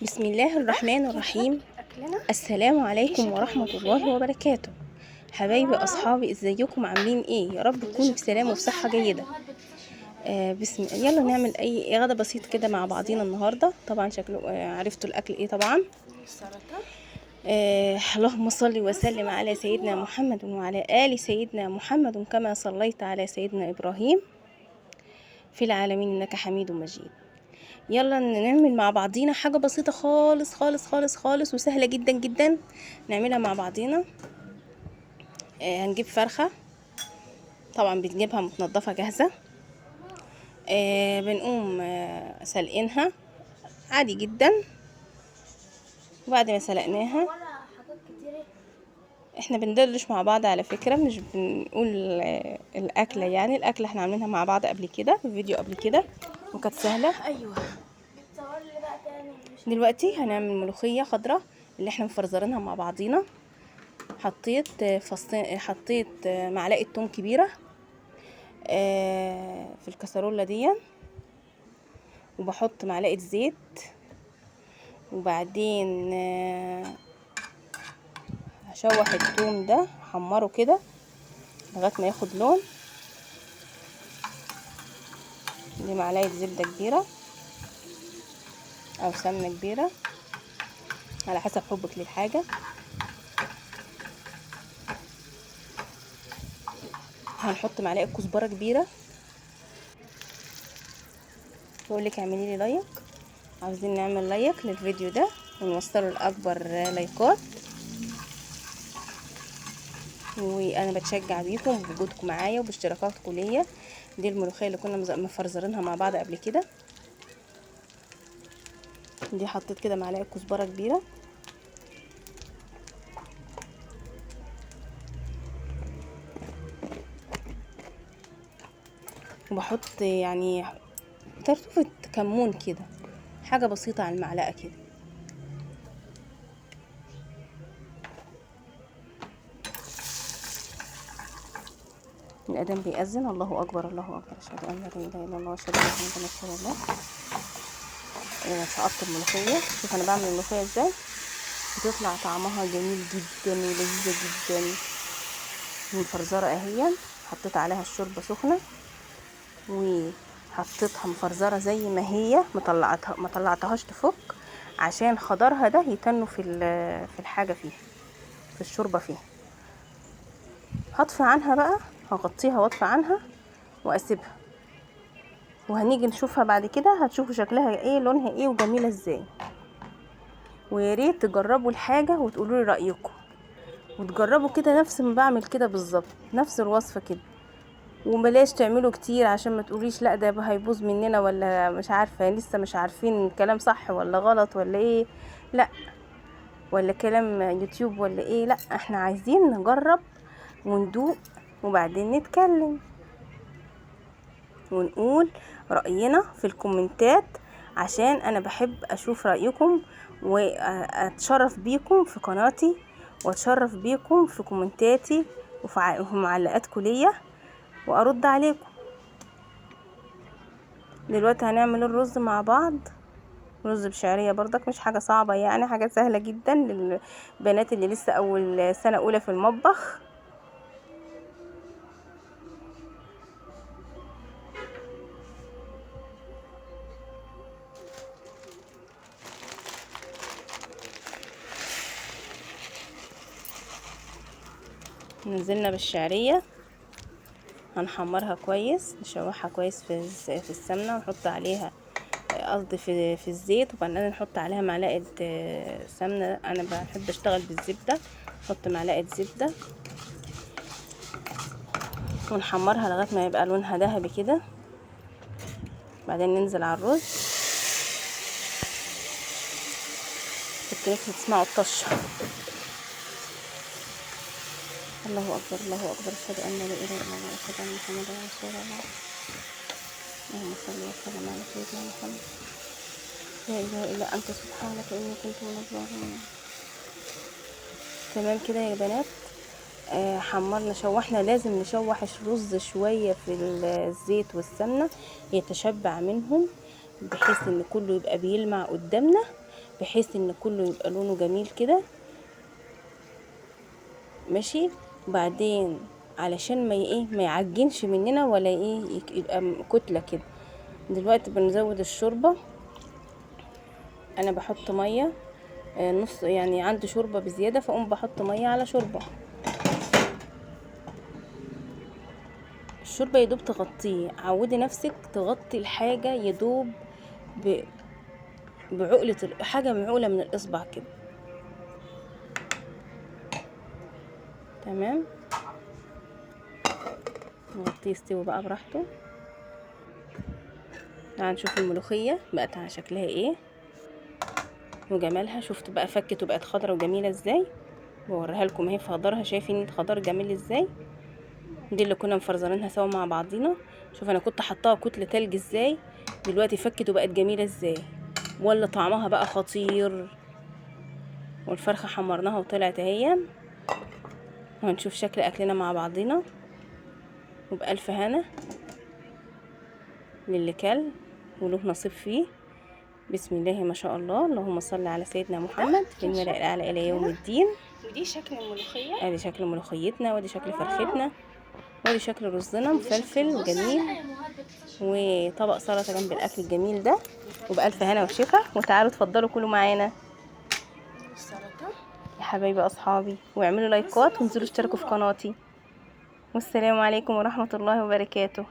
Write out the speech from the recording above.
بسم الله الرحمن الرحيم. السلام عليكم ورحمة الله وبركاته. حبايبي أصحابي، ازيكم عاملين ايه؟ يا رب تكونوا بسلامة وبصحة جيدة. يلا نعمل اي غدا بسيط كده مع بعضينا النهاردة. طبعا شكله عرفتوا الأكل ايه طبعا. اللهم صل وسلم على سيدنا محمد وعلى آل سيدنا محمد كما صليت على سيدنا إبراهيم في العالمين إنك حميد مجيد. يلا نعمل مع بعضينا حاجة بسيطة خالص خالص خالص خالص وسهلة جدا جدا نعملها مع بعضينا. هنجيب فرخة، طبعا بنجيبها متنضفة جاهزة. بنقوم سلقينها عادي جدا. وبعد ما سلقناها احنا بندردش مع بعض على فكرة، مش بنقول الأكلة، يعني الأكلة احنا عاملينها مع بعض قبل كده في فيديو قبل كده وكانت سهلة. ايوه، دلوقتي هنعمل ملوخية خضراء اللي احنا مفرزرينها مع بعضينا. حطيت معلقة توم كبيرة في الكسرولة دي، وبحط معلقة زيت، وبعدين هشوح التوم ده، حمره كده لغاية ما ياخد لون. دي معلقة زبدة كبيرة او سمنة كبيرة على حسب حبك للحاجة. هنحط معلقة كزبرة كبيرة. بقولك اعملي لي لايك، عاوزين نعمل لايك للفيديو ده ونوصله لأكبر لايكات، وانا بتشجع بيكم بوجودكم معايا وباشتراكاتكم ليا. دي الملوخيه اللي كنا مفرزرينها مع بعض قبل كده. دي حطيت كده معلقه كزبره كبيره، وبحط يعني طرفة كمون كده، حاجه بسيطه على المعلقه كده. الأذان بيأذن، الله أكبر الله أكبر، أشهد أن لا إله إلا الله وأشهد أن محمدا رسول الله. سقطت الملوخية. شوف أنا بعمل الملوخية إزاي، بتطلع طعمها جميل جدا ولذيذة جدا. مفرزرة أهي، حطيت عليها الشوربة سخنة وحطيتها مفرزرة زي ما هي، ما طلعتهاش تفك عشان خضرها ده يتنوا في الحاجة فيها، في الشوربة فيها. هطفي عنها بقى، هغطيها واطفي عنها واسيبها، وهنيجي نشوفها بعد كده. هتشوفوا شكلها ايه، لونها ايه، وجميله ازاي. ويا ريت تجربوا الحاجه وتقولوا لي رايكم، وتجربوا كده نفس ما بعمل كده بالظبط، نفس الوصفه كده. وبلاش تعملوا كتير عشان ما تقوليش لا ده هيبوظ مننا، ولا مش عارفه لسه مش عارفين الكلام صح ولا غلط ولا ايه، لا ولا كلام يوتيوب ولا ايه. لا، احنا عايزين نجرب وندوق وبعدين نتكلم ونقول رأينا في الكومنتات، عشان انا بحب اشوف رأيكم واتشرف بيكم في قناتي، واتشرف بيكم في كومنتاتي وفي معلقاتكم ليا، وارد عليكم. دلوقتي هنعمل الرز مع بعض، رز بشعرية برضك، مش حاجة صعبة يعني، حاجة سهلة جدا للبنات اللي لسه اول سنة اولى في المطبخ. نزلنا بالشعرية، هنحمرها كويس، نشوحها كويس في السمنة، ونحط عليها قصدي في الزيت، وبعدين نحط عليها معلقة سمنة. انا بحب اشتغل بالزبدة، نحط معلقة زبدة ونحمرها لغاية ما يبقى لونها ذهبي كده. بعدين ننزل على الرز. كنت نفسي تسمعوا الطشة. الله اكبر الله اكبر، اشهد ان لا اله الا الله واشهد ان محمدا رسول الله. اللهم صل وسلم على سيدنا محمد. لا اله الا انت سبحانك اني كنت من الظالمين. تمام كده يا بنات. حمرنا شوحنا، لازم نشوح الرز شوية في الزيت والسمنة يتشبع منهم، بحيث ان كله يبقى بيلمع قدامنا بحيث ان كله يبقى لونه جميل كده ماشي. وبعدين علشان ما يعجنش مننا ولا ايه يبقى كتلة كده. دلوقتي بنزود الشوربة. انا بحط مية نص، يعني عندي شوربة بزيادة فاقوم بحط مية على شوربة. الشوربة يدوب تغطيه، عودي نفسك تغطي الحاجة يدوب بعقلة حاجة معقولة من الاصبع كده. تمام، نغطيه يستوي بقى براحته. تعالوا نشوف الملوخية بقت على شكلها ايه وجمالها. شفتوا بقى فكت وبقت خضرة وجميلة ازاي. بوريها لكم اهي في خضرها، شايفين الخضار جميل ازاي. دي اللي كنا مفرزرينها سوا مع بعضينا. شوف انا كنت حطاها كتلة تلج ازاي، دلوقتي فكت وبقت جميلة ازاي، ولا طعمها بقى خطير. والفرخة حمرناها وطلعت اهي. وهنشوف شكل اكلنا مع بعضينا. وبألف هنا للي كل وله نصيب فيه. بسم الله ما شاء الله، اللهم صل على سيدنا محمد في الملأ الاعلى الى يوم الدين. ودي شكل الملوخيه، ادي شكل ملوخيتنا، وادي شكل فرختنا، وادي شكل رزنا مفلفل جميل، وطبق سلطه جنب الاكل الجميل ده. وبألف هنا وشفا. وتعالوا اتفضلوا كلوا معانا يا حبايبي اصحابي، واعملوا لايكات وانزلوا اشتركوا في قناتي. والسلام عليكم ورحمه الله وبركاته.